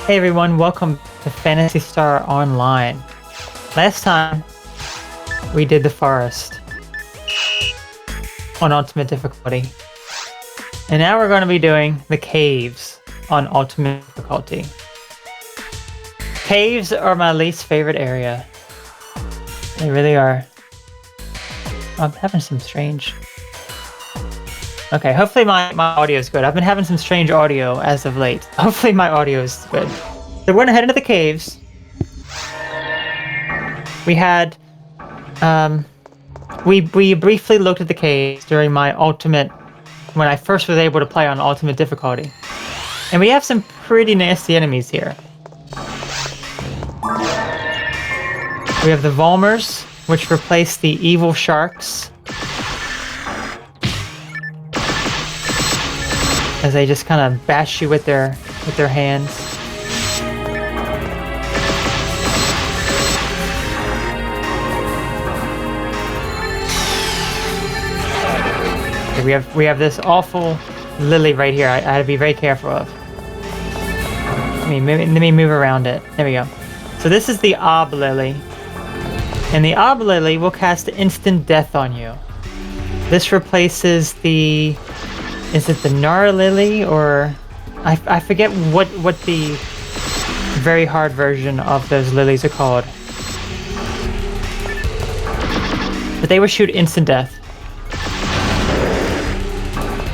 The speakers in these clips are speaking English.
Hey everyone, welcome to Phantasy Star Online. Last time, we did the forest on ultimate difficulty. And now we're going to be doing the caves on ultimate difficulty. Caves are my least favorite area. They really are. I'm having some strange... Okay, hopefully my audio is good. I've been having some strange audio as of late. Hopefully my audio is good. So we're gonna head into the caves. We had... We briefly looked at the caves during my ultimate... when I first was able to play on ultimate difficulty. And we have some pretty nasty enemies here. We have the Volmers, which replace the evil sharks. As they just kind of bash you with their hands. Okay, we have this awful lily right here. I had to be very careful of. Let me move around it. There we go. So this is the PSOBB lily, and the PSOBB lily will cast instant death on you. This replaces the... Is it the Nar Lily, or... I forget what the very hard version of those lilies are called. But they will shoot instant death.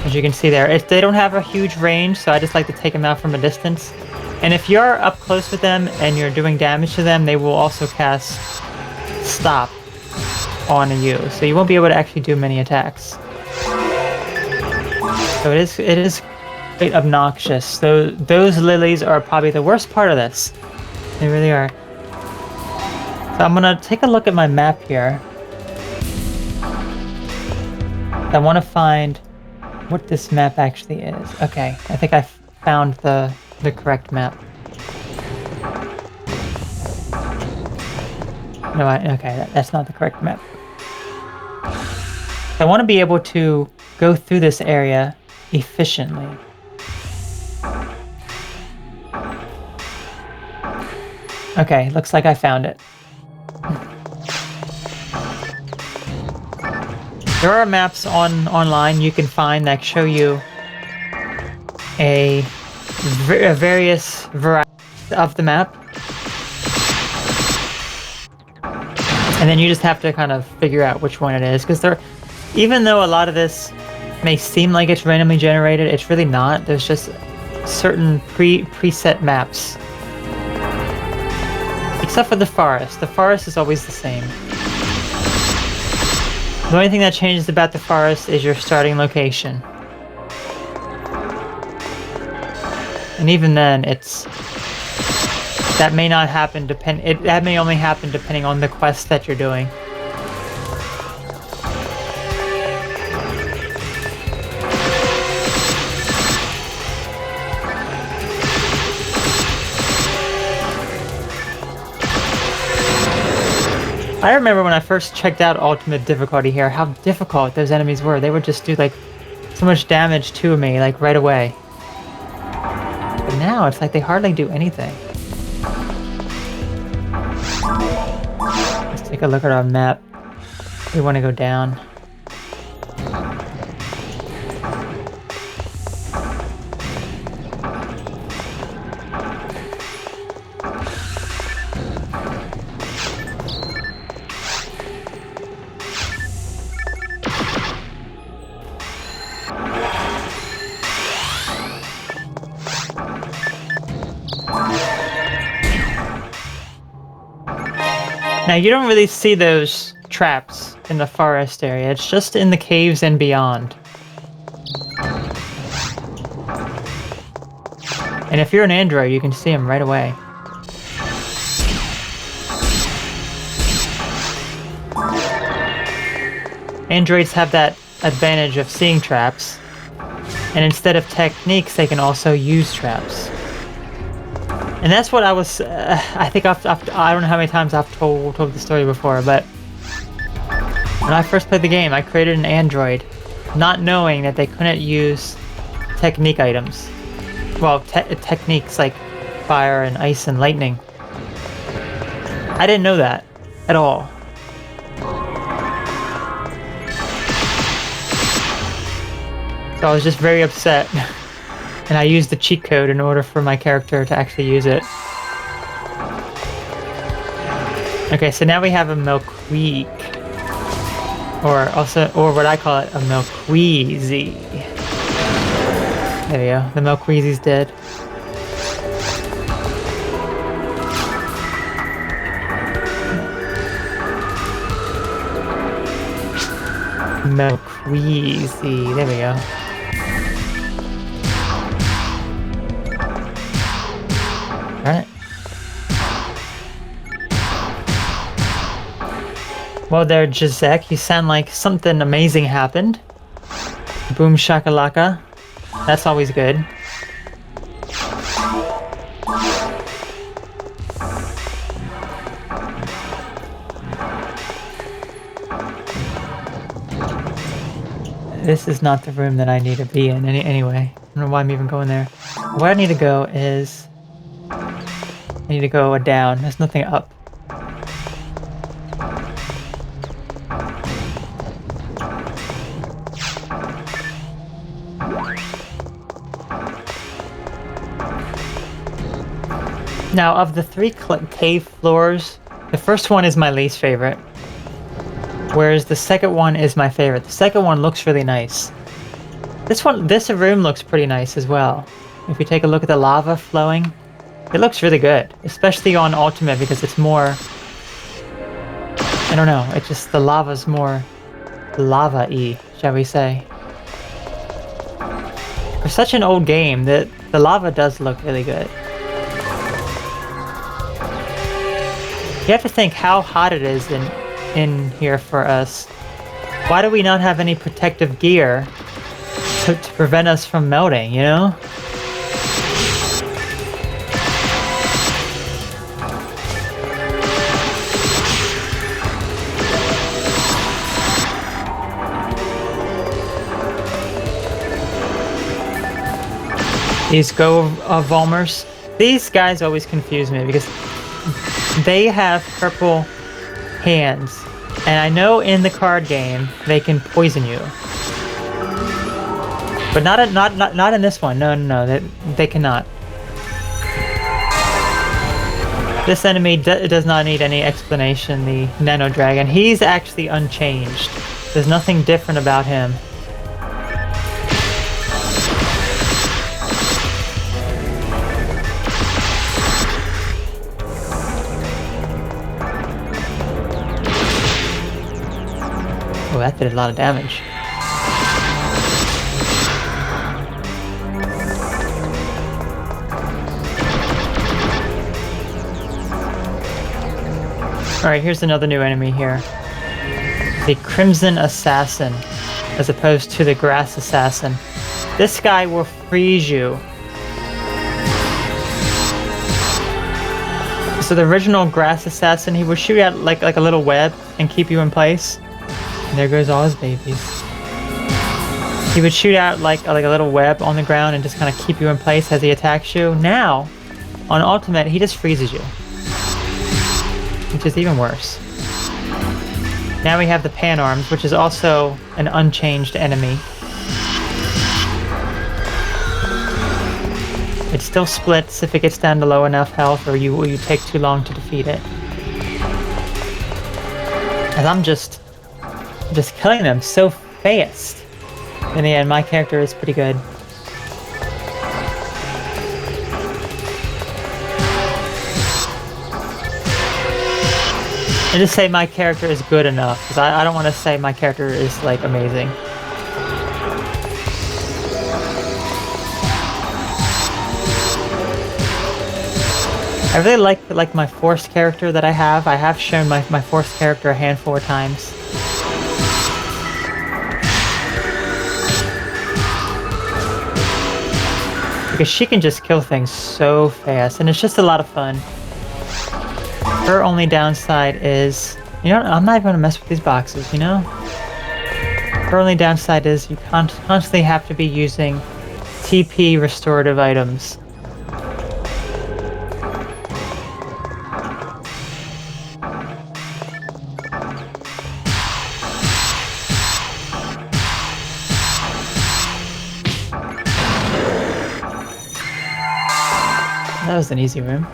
As you can see there. They don't have a huge range, so I just like to take them out from a distance. And if you're up close with them and you're doing damage to them, they will also cast Stop on you. So you won't be able to actually do many attacks. So it is quite obnoxious. Those lilies are probably the worst part of this. They really are. So I'm gonna take a look at my map here. I want to find what this map actually is. Okay, I think I found the correct map. No, okay, that's not the correct map. I want to be able to go through this area efficiently. Okay, looks like I found it. There are maps online you can find that show you a various variety of the map. And then you just have to kind of figure out which one it is, because even though a lot of this may seem like it's randomly generated, it's really not. There's just certain preset maps. Except for the forest. The forest is always the same. The only thing that changes about the forest is your starting location. And even then, that may not happen that may only happen depending on the quest that you're doing. I remember when I first checked out ultimate difficulty here, how difficult those enemies were. They would just do like so much damage to me like right away. But now it's like they hardly do anything. Let's take a look at our map. We want to go down. Now you don't really see those traps in the forest area, it's just in the caves and beyond. And if you're an android, you can see them right away. Androids have that advantage of seeing traps, and instead of techniques, they can also use traps. And that's what I was, I think I don't know how many times I've told the story before, but when I first played the game, I created an android, not knowing that they couldn't use technique items. Well, techniques like fire and ice and lightning. I didn't know that at all. So I was just very upset. And I used the cheat code in order for my character to actually use it. Okay, so now we have a Milkweed. Or what I call it, a Milkweezy. There we go, the Milkweezy's dead. Milkweezy, there we go. Alright. Well there, Jazek, you sound like something amazing happened. Boom shakalaka. That's always good. This is not the room that I need to be in anyway. I don't know why I'm even going there. Where I need to go is... I need to go down. There's nothing up. Now, of the 3 cave floors, the first one is my least favorite. Whereas the second one is my favorite. The second one looks really nice. This room looks pretty nice as well. If you take a look at the lava flowing, it looks really good. Especially on Ultimate because it's more... I don't know, it's just the lava's more lava-y, shall we say. For such an old game, the lava does look really good. You have to think how hot it is in here for us. Why do we not have any protective gear to prevent us from melting, you know? These Volmers, these guys always confuse me because they have purple hands, and I know in the card game they can poison you, but not in this one. No, they cannot. This enemy does not need any explanation. The Nano Dragon, he's actually unchanged. There's nothing different about him. Oh, that did a lot of damage. Alright, here's another new enemy here. The Crimson Assassin, as opposed to the Grass Assassin. This guy will freeze you. So the original Grass Assassin, he would shoot out like a little web and keep you in place. And there goes all his babies. He would shoot out like a little web on the ground and just kind of keep you in place as he attacks you. Now, on Ultimate, he just freezes you. Which is even worse. Now we have the Pan Arms, which is also an unchanged enemy. It still splits if it gets down to low enough health or you take too long to defeat it. As I'm just killing them so fast. In the end, my character is pretty good. I just say my character is good enough, because I don't want to say my character is, like, amazing. I really like my forced character that I have. I have shown my forced character a handful of times. Because she can just kill things so fast, and it's just a lot of fun. Her only downside is, you know, I'm not even gonna mess with these boxes, you know? Her only downside is you constantly have to be using TP restorative items. that was an easy room.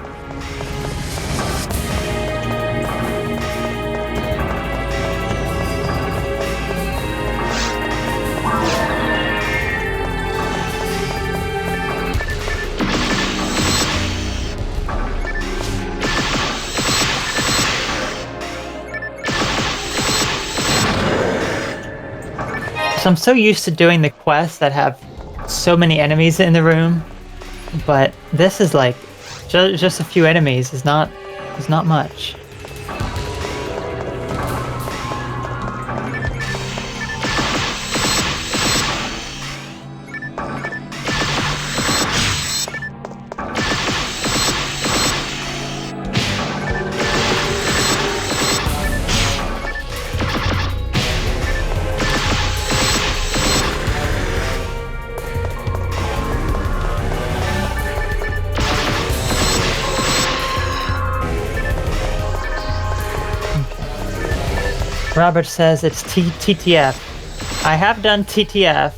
So I'm so used to doing the quests that have so many enemies in the room, but this is like just a few enemies is not much. Robert says it's TTF. I have done TTF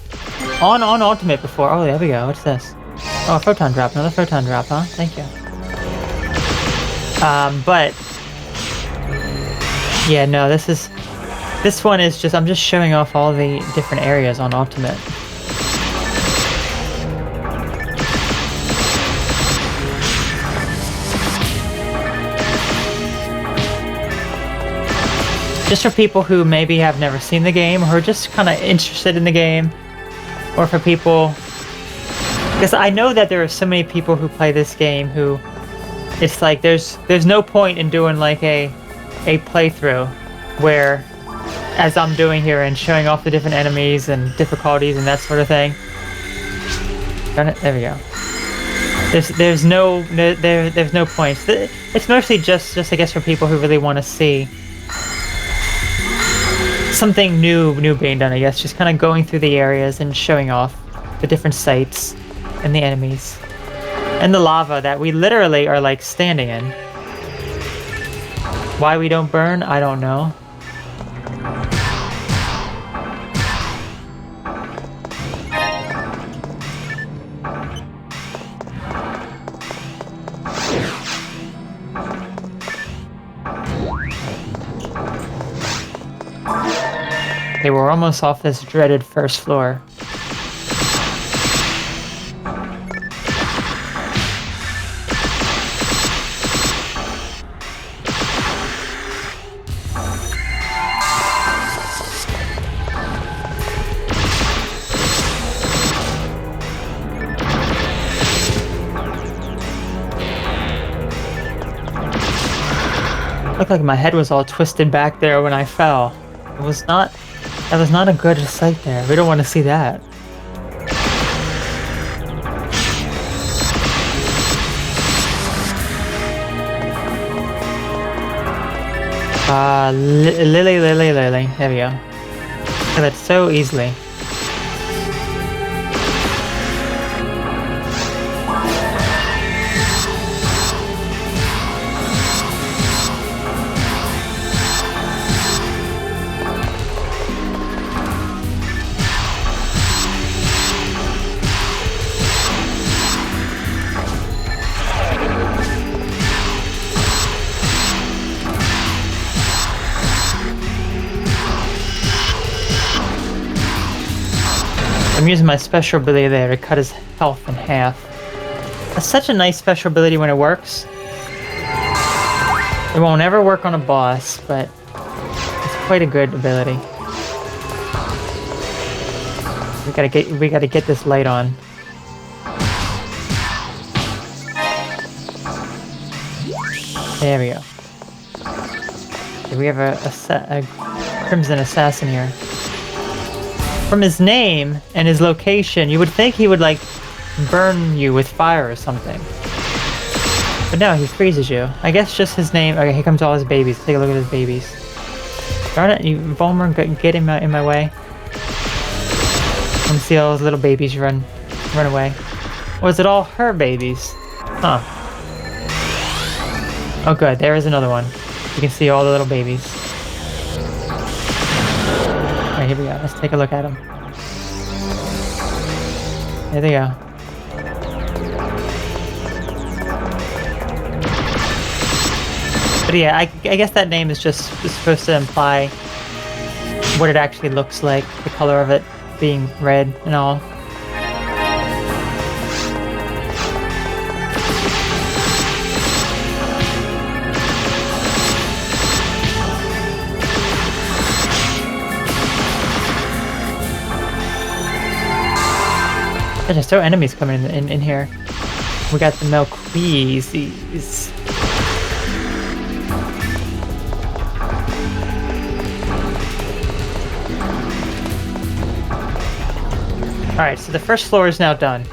on Ultimate before. Oh, there we go. What's this? Oh, a photon drop. Another photon drop, huh? Thank you. But yeah, no, this one is just, I'm just showing off all the different areas on Ultimate. Just for people who maybe have never seen the game or are just kind of interested in the game, or for people, because I know that there are so many people who play this game who it's like there's no point in doing like a playthrough where, as I'm doing here and showing off the different enemies and difficulties and that sort of thing. There we go. There's no points. It's mostly just I guess for people who really want to see something new being done, I guess. Just kind of going through the areas and showing off the different sites and the enemies. And the lava that we literally are like standing in. Why we don't burn, I don't know. Okay, we're almost off this dreaded first floor. Looked like my head was all twisted back there when I fell. That was not a good sight there. We don't want to see that. Lily. There we go. Got that so easily. I'm using my special ability there to cut his health in half. That's such a nice special ability when it works. It won't ever work on a boss, but it's quite a good ability. We gotta get this light on. There we go. Okay, we have a Crimson Assassin here. From his name and his location, you would think he would, like, burn you with fire or something. But no, he freezes you. I guess just his name. Okay, here comes all his babies. Take a look at his babies. Darn it, you Volmer, get in my way. I want to see all those little babies run away. Or is it all her babies? Huh. Oh good, there is another one. You can see all the little babies. Alright, here we go. Let's take a look at them. There they go. But yeah, I guess that name is just supposed to imply what it actually looks like, the color of it being red and all. There's still enemies coming in here. We got the Melqueezes. Alright, so the first floor is now done.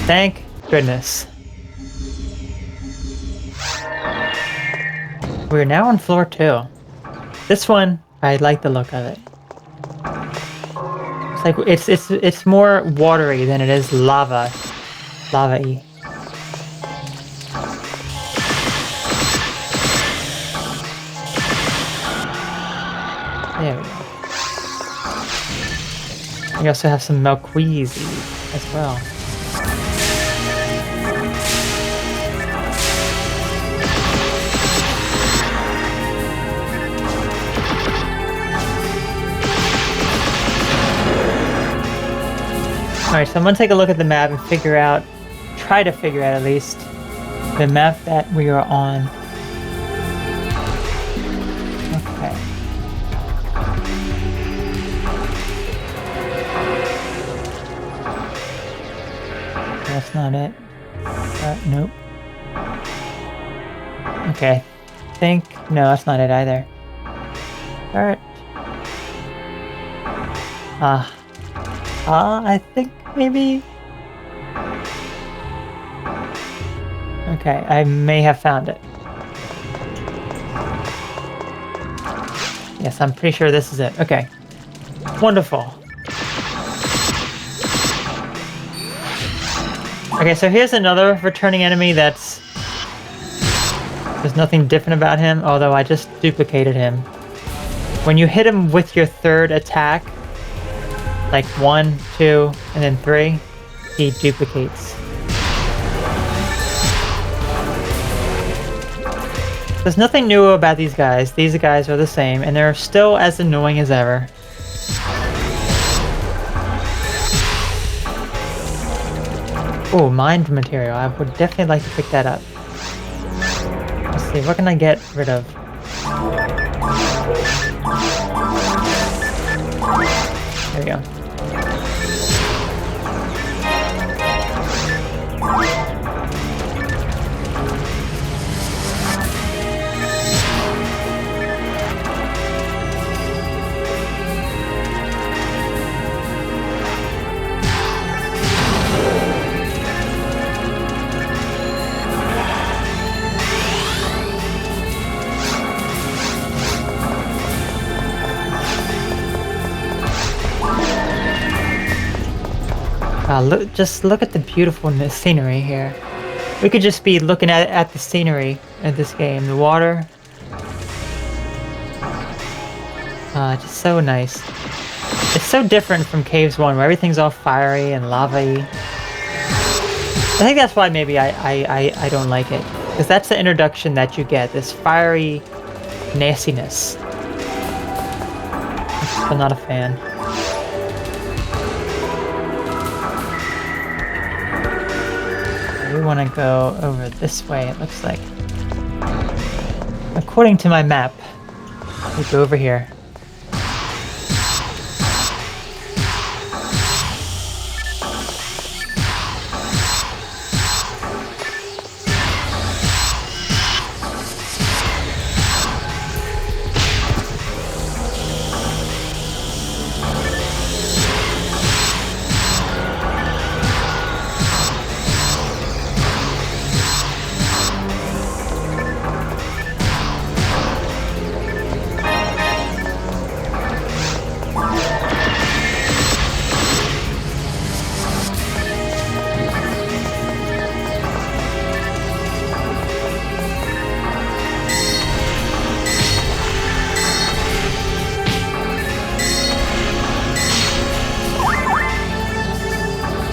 Thank goodness. We're now on floor 2. This one, I like the look of it. Like it's more watery than it is lava-y. There we go. We also have some Melqueezes as well. Alright, so I'm gonna take a look at the map and figure out, try to figure out at least, the map that we are on. Okay. That's not it. Nope. Okay. No, that's not it either. Alright. I think maybe... Okay, I may have found it. Yes, I'm pretty sure this is it. Okay. Wonderful. Okay, so here's another returning enemy that's... There's nothing different about him, although I just duplicated him. When you hit him with your third attack, like 1, 2, and then 3, he duplicates. There's nothing new about these guys. These guys are the same, and they're still as annoying as ever. Oh, mind material. I would definitely like to pick that up. Let's see, what can I get rid of? There we go. Just look at the beautiful scenery here. We could just be looking at the scenery of this game. The water. Just so nice. It's so different from Caves 1, where everything's all fiery and lava-y. I think that's why maybe I don't like it. Because that's the introduction that you get. This fiery nastiness. I'm not a fan. We want to go over this way, it looks like. According to my map, we go over here.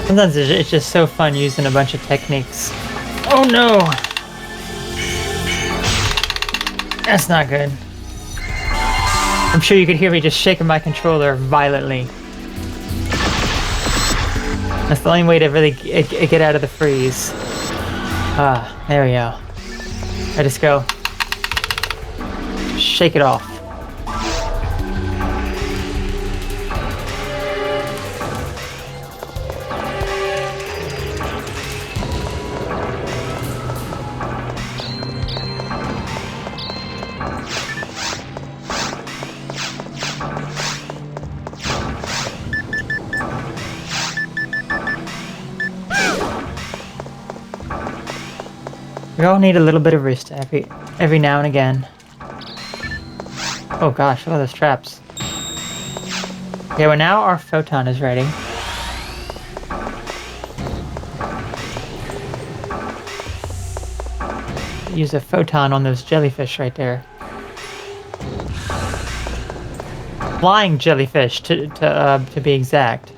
Sometimes it's just so fun using a bunch of techniques. Oh no! That's not good. I'm sure you could hear me just shaking my controller violently. That's the only way to really get out of the freeze. Ah, there we go. I just go. Shake it off. We all need a little bit of rest every now and again. Oh gosh, look at those traps. Okay, well now our photon is ready. Use a photon on those jellyfish right there. Flying jellyfish to be exact.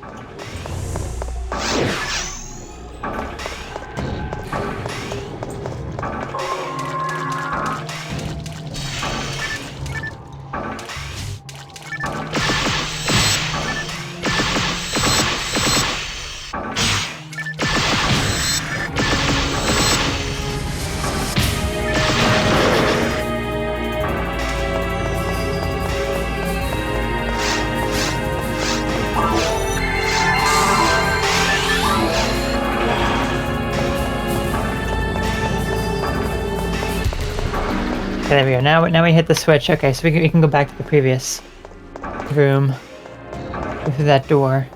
Okay, there we go. Now we hit the switch. Okay, so we can go back to the previous room. Go through that door.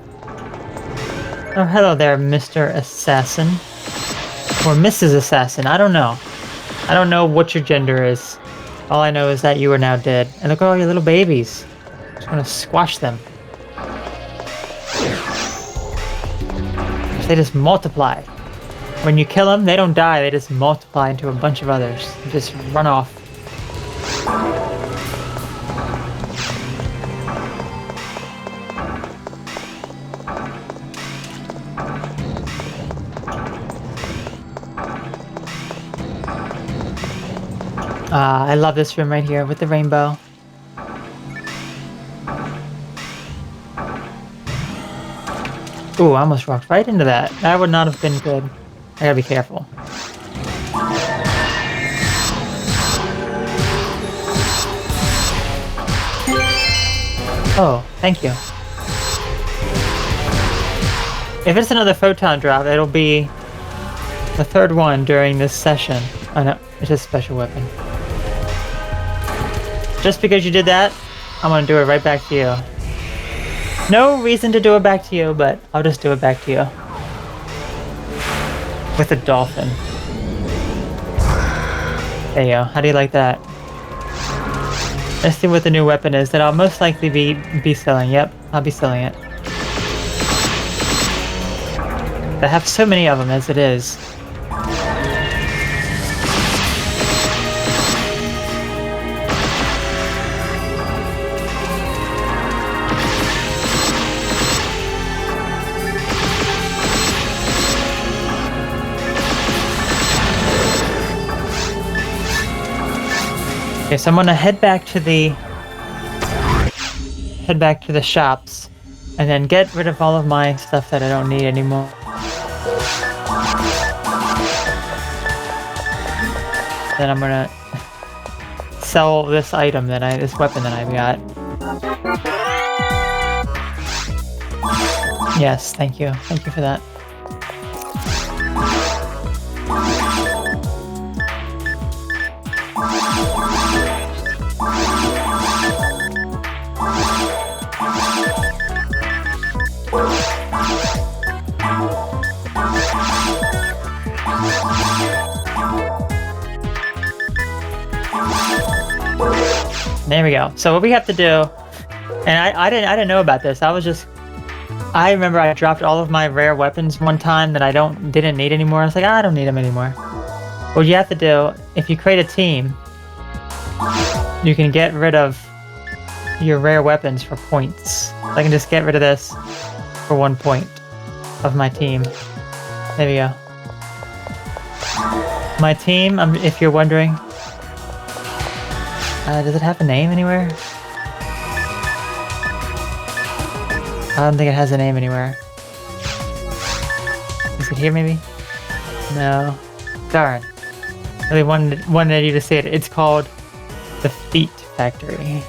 Oh, hello there, Mr. Assassin. Or Mrs. Assassin. I don't know. I don't know what your gender is. All I know is that you are now dead. And look at all your little babies. Just want to squash them. They just multiply. When you kill them, they don't die. They just multiply into a bunch of others. They just run off. I love this room right here with the rainbow. Ooh, I almost walked right into that. That would not have been good. I gotta be careful. Oh, thank you. If it's another photon drop, it'll be the third one during this session. Oh no, it's just a special weapon. Just because you did that, I'm gonna do it right back to you. No reason to do it back to you, but I'll just do it back to you. With a dolphin. There you go. How do you like that? Let's see what the new weapon is that I'll most likely be selling. Yep, I'll be selling it. I have so many of them as it is. Okay, so I'm gonna head back to the shops and then get rid of all of my stuff that I don't need anymore. Then I'm gonna sell this item this weapon that I've got. Yes, thank you. Thank you for that. There we go. So what we have to do, and I didn't know about this. I remember I dropped all of my rare weapons one time that I didn't need anymore. I was like, I don't need them anymore. What you have to do, if you create a team, you can get rid of your rare weapons for points. I can just get rid of this for 1 point of my team. There we go. My team, if you're wondering, Does it have a name anywhere? I don't think it has a name anywhere. Is it here maybe? No. Darn. Really wanted you to see it. It's called the Feet Factory.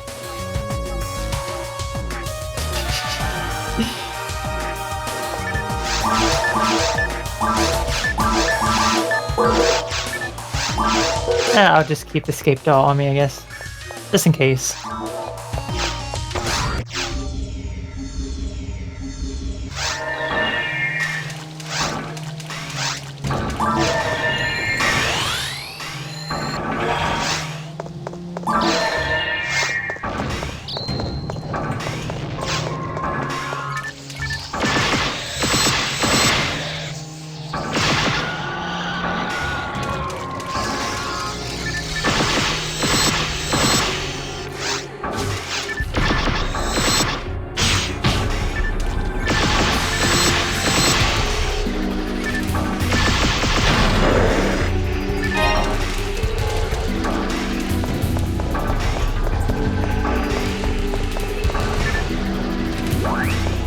I'll just keep the escape doll on me, I guess. Just in case.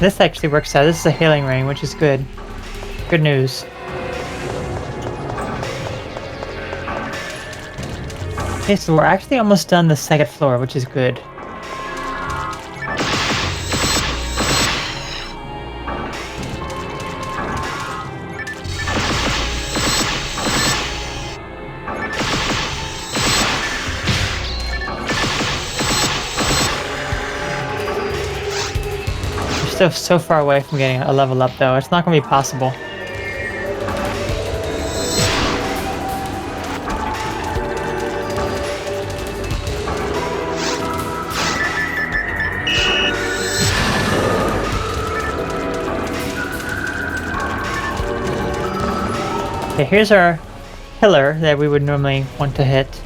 This actually works out. This is a healing ring, which is good. Good news. Okay, so we're actually almost done the second floor, which is good. So far away from getting a level up though. It's not going to be possible. Okay, here's our pillar that we would normally want to hit.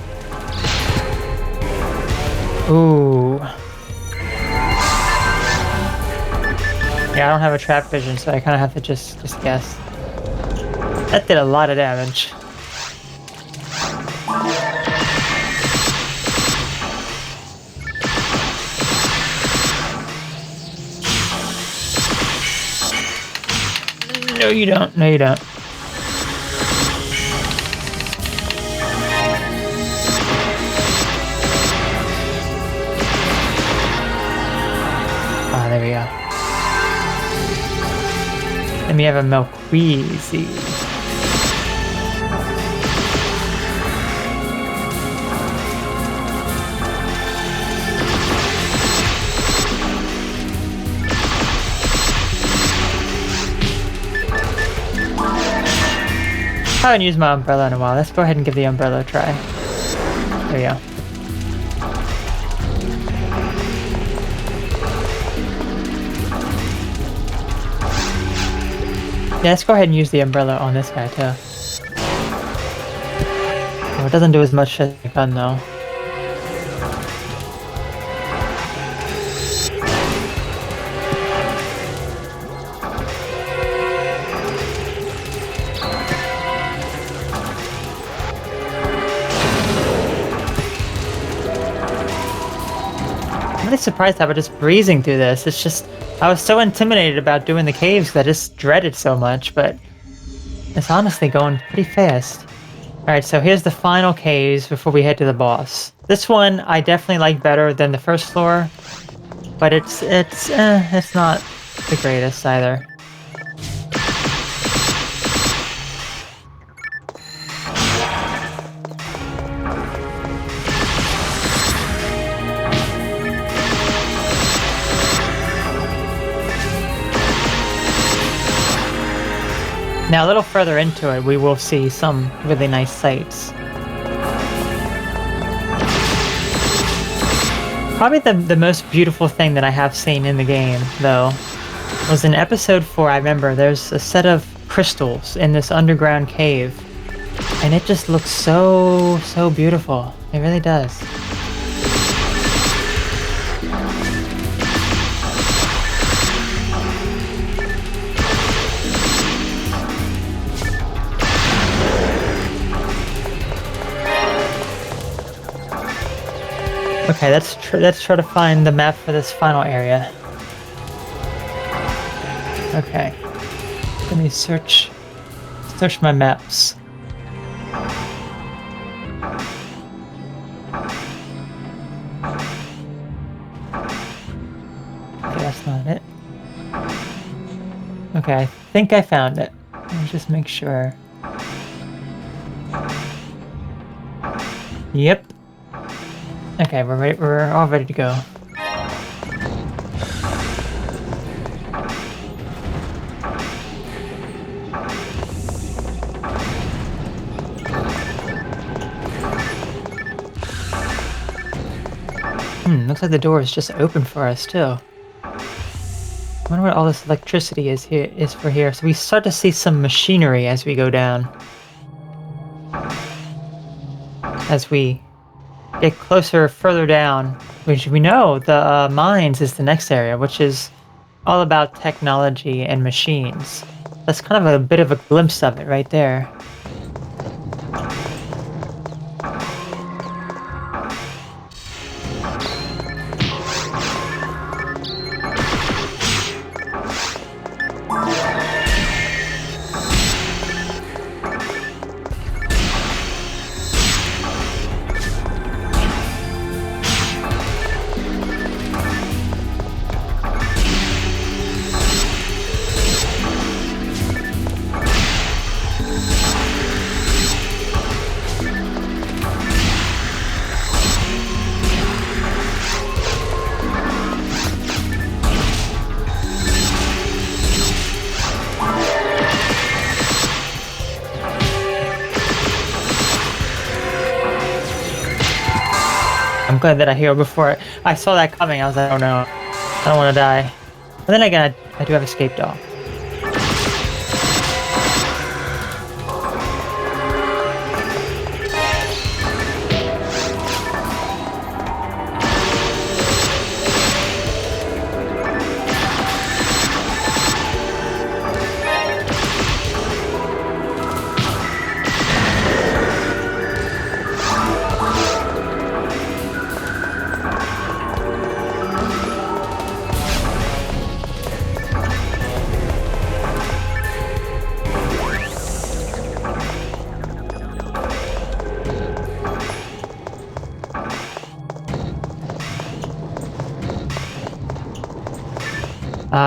Ooh. Yeah, I don't have a trap vision, so I kind of have to just guess. That did a lot of damage. No, you don't. No, you don't. Ah, there we go. And we have a Milkweezy. I haven't used my umbrella in a while. Let's go ahead and give the umbrella a try. There we go. Yeah, let's go ahead and use the umbrella on this guy too. Oh, it doesn't do as much as the gun though. I'm really surprised how we're just breezing through this. It's just, I was so intimidated about doing the caves because I just dreaded so much, but it's honestly going pretty fast. Alright, so here's the final caves before we head to the boss. This one I definitely like better than the first floor, but it's not the greatest either. Now a little further into it, we will see some really nice sights. Probably the most beautiful thing that I have seen in the game, though, was in episode 4, I remember, there's a set of crystals in this underground cave, and it just looks so beautiful. It really does. Okay, let's try to find the map for this final area. Okay, let me search my maps. Okay, that's not it. Okay, I think I found it. Let me just make sure. Yep. Okay, we're ready. We're all ready to go. Looks like the door is just open for us too. I wonder what all this electricity is for here. So we start to see some machinery as we go down. As we get further down, which we know the mines is the next area, which is all about technology and machines. That's kind of a bit of a glimpse of it right there. I'm glad that I healed before I saw that coming. I was like, oh no, I don't want to die. But then again, I do have escape doll.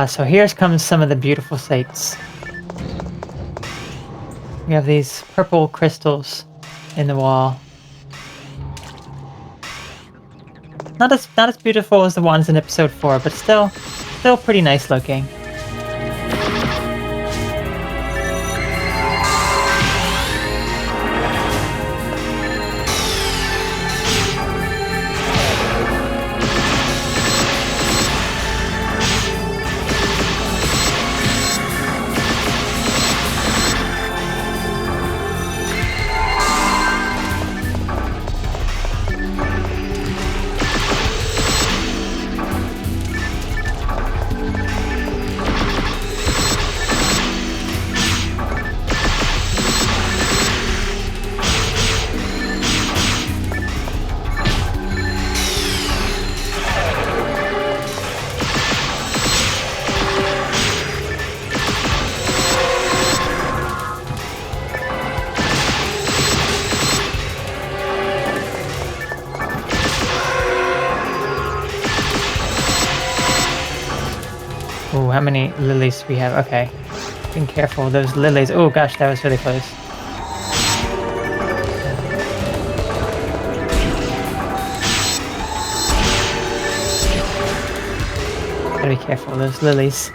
So here comes some of the beautiful sights. We have these purple crystals in the wall. Not as beautiful as the ones in episode 4, but still pretty nice looking. Ooh, how many lilies do we have? Okay. Being careful of those lilies. Oh gosh, that was really close. Gotta be careful of those lilies.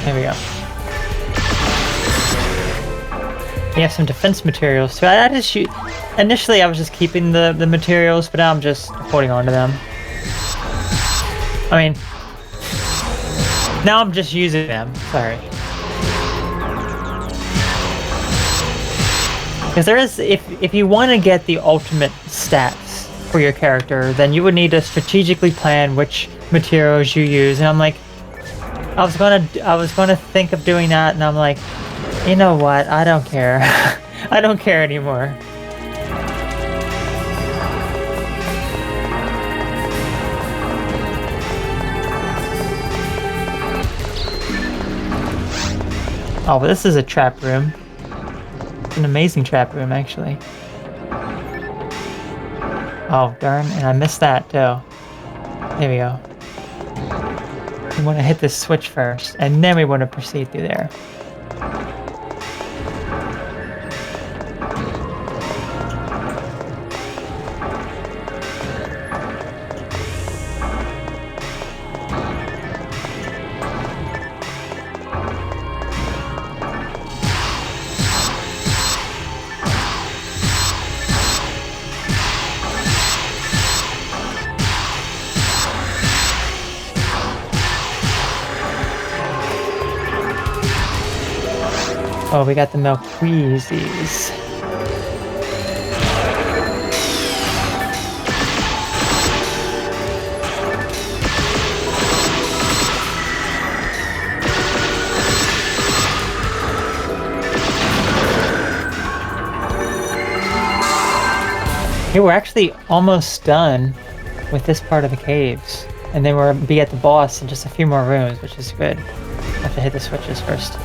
There we go. We have some defense materials too. I just shoot. Initially, I was just keeping the materials, but now I'm just holding on to them. I mean, now I'm just using them. Sorry. Because there is, if you want to get the ultimate stats for your character, then you would need to strategically plan which materials you use. And I'm like, I was gonna think of doing that, and I'm like, you know what? I don't care. I don't care anymore. Oh, but this is a trap room. It's an amazing trap room, actually. Oh, darn, and I missed that, too. There we go. We want to hit this switch first, and then we want to proceed through there. Oh, we got the milk queasies. Hey, we're actually almost done with this part of the caves. And then we'll be at the boss in just a few more rooms, which is good. I have to hit the switches first.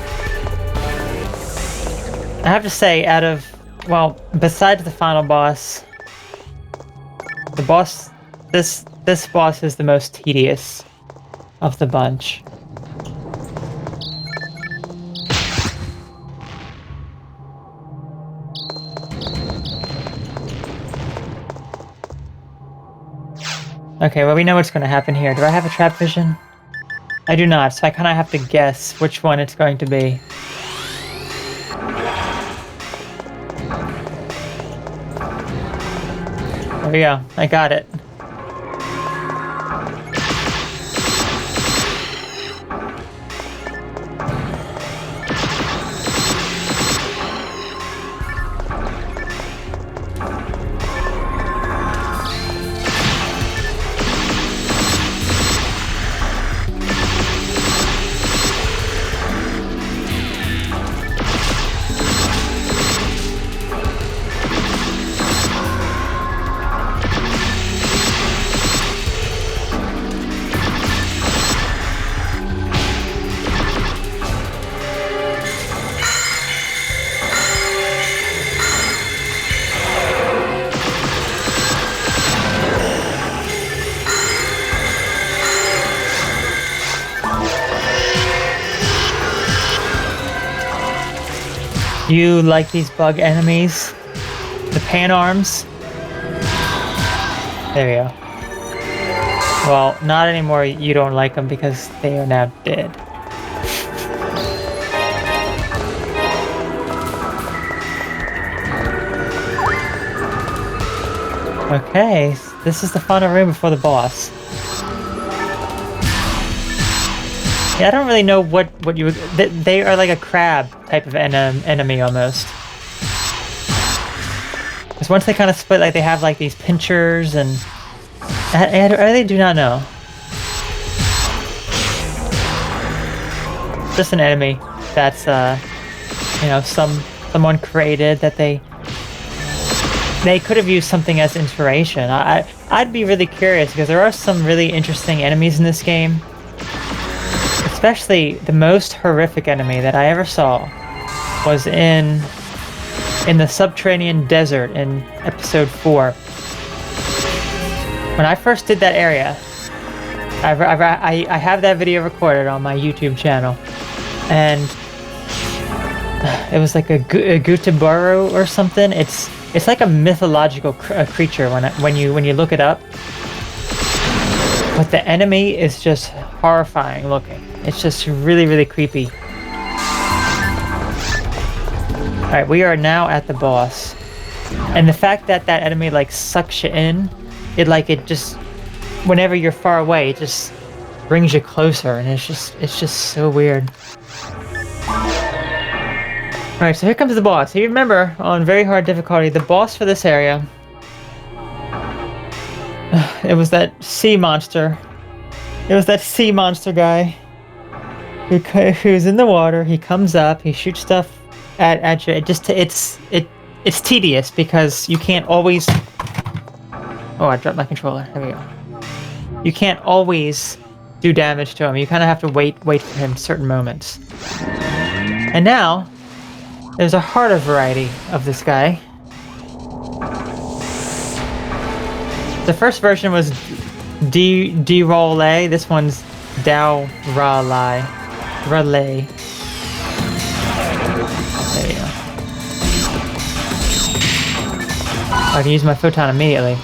I have to say, out of, well, besides the final boss, this boss is the most tedious of the bunch. Okay, well, we know what's going to happen here. Do I have a trap vision? I do not, so I kind of have to guess which one it's going to be. There we go. I got it. You like these bug enemies? The pan arms? There we go. Well, not anymore. You don't like them because they are now dead. Okay, this is the final room before the boss. Yeah, I don't really know what you would... They are like a crab type of enemy almost. Because once they kind of split, like they have like these pinchers and... I really do not know. Just an enemy that's, you know, someone created that they could have used something as inspiration. I'd be really curious because there are some really interesting enemies in this game. Especially the most horrific enemy that I ever saw was in the subterranean desert in episode 4. When I first did that area, I have that video recorded on my YouTube channel, and it was like a Gutaburu or something. It's like a mythological creature when you look it up. But the enemy is just horrifying looking. It's just really, really creepy. Alright, we are now at the boss. And the fact that that enemy like sucks you in, it just, whenever you're far away, it just brings you closer, and it's just so weird. Alright, so here comes the boss. If you remember, on very hard difficulty, the boss for this area It was that sea monster. It was that sea monster guy who's in the water. He comes up. He shoots stuff at you. It's tedious because you can't always. Oh, I dropped my controller. There we go. You can't always do damage to him. You kind of have to wait for him certain moments. And now there's a harder variety of this guy. The first version was Dal Ra Lie. This one's Dal Ra Lie. There you go. I can use my photon immediately.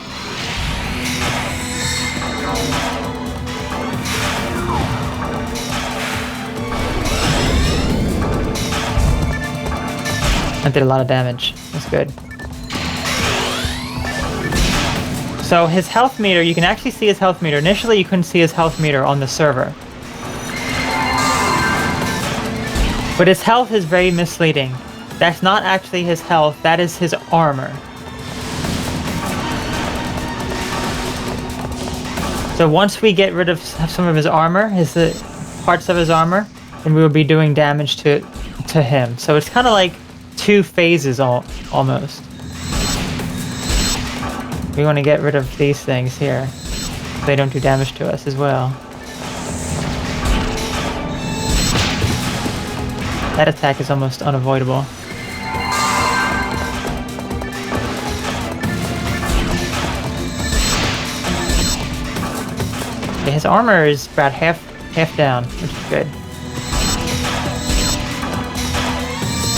That did a lot of damage. That's good. So his health meter, you can actually see his health meter. Initially, you couldn't see his health meter on the server. But his health is very misleading. That's not actually his health, that is his armor. So once we get rid of some of his armor, parts of his armor, then we will be doing damage to him. So it's kind of like 2 phases almost. We want to get rid of these things here. They don't do damage to us as well. That attack is almost unavoidable. Yeah, his armor is about half down, which is good.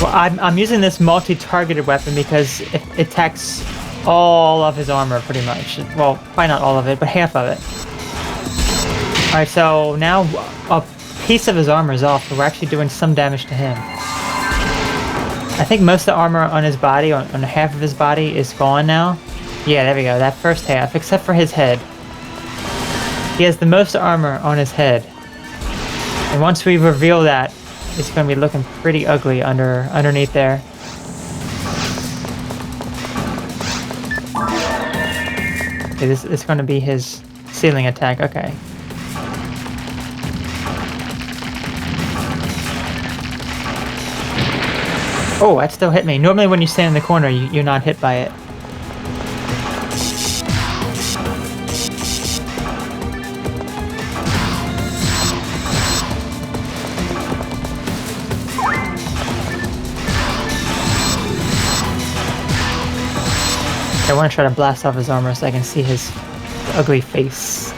Well, I'm using this multi-targeted weapon because it attacks all of his armor, pretty much. Well, probably not all of it, but half of it. Alright, so now a piece of his armor is off, so we're actually doing some damage to him. I think most of the armor on his body, on half of his body, is gone now. Yeah, there we go, that first half, except for his head. He has the most armor on his head. And once we reveal that, it's going to be looking pretty ugly underneath there. Okay, this is going to be his ceiling attack. Okay. Oh, that still hit me. Normally when you stand in the corner, you're not hit by it. I want to try to blast off his armor so I can see his ugly face.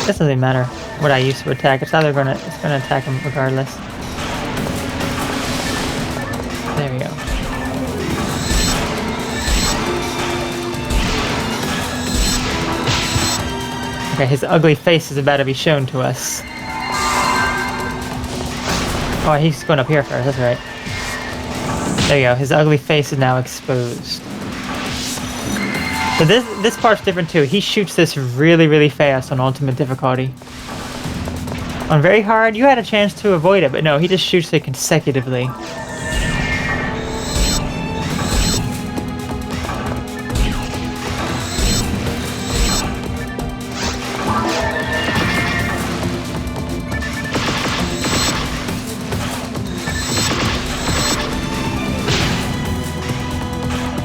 It doesn't really matter what I use to attack. It's gonna attack him regardless. There we go. Okay, his ugly face is about to be shown to us. Oh, he's going up here first, that's right. There you go, his ugly face is now exposed. So this part's different too. He shoots this really, really fast on ultimate difficulty. On very hard, you had a chance to avoid it, but no, he just shoots it consecutively.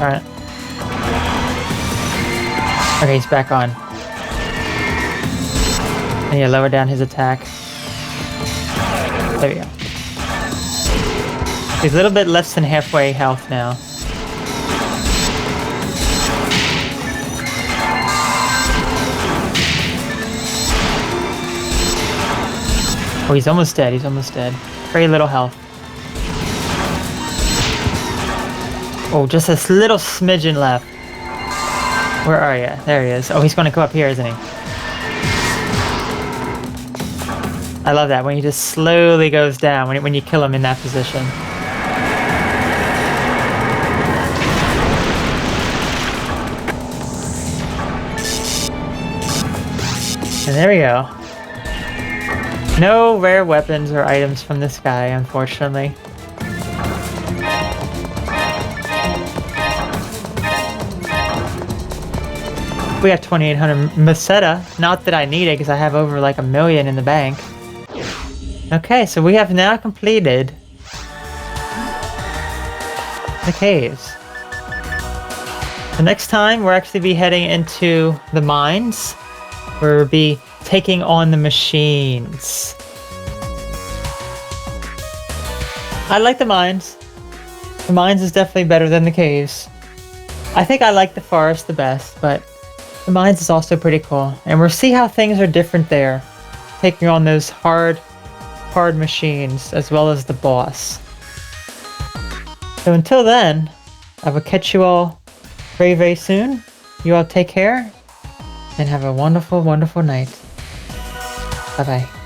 Alright. Okay, he's back on. I need to lower down his attack. There we go. He's a little bit less than halfway health now. Oh, he's almost dead. He's almost dead. Very little health. Oh, just this little smidgen left. Where are you? There he is. Oh, he's going to go up here, isn't he? I love that, when he just slowly goes down, when you kill him in that position. And there we go. No rare weapons or items from this guy, unfortunately. We got 2,800 Meseta. Not that I need it, because I have over like 1 million in the bank. Okay, so we have now completed the caves. The next time, we'll actually be heading into the mines, where we'll be taking on the machines. I like the mines. The mines is definitely better than the caves. I think I like the forest the best, but the mines is also pretty cool. And we'll see how things are different there, taking on those hard machines, as well as the boss. So until then, I will catch you all very, very soon. You all take care, and have a wonderful, wonderful night. Bye-bye.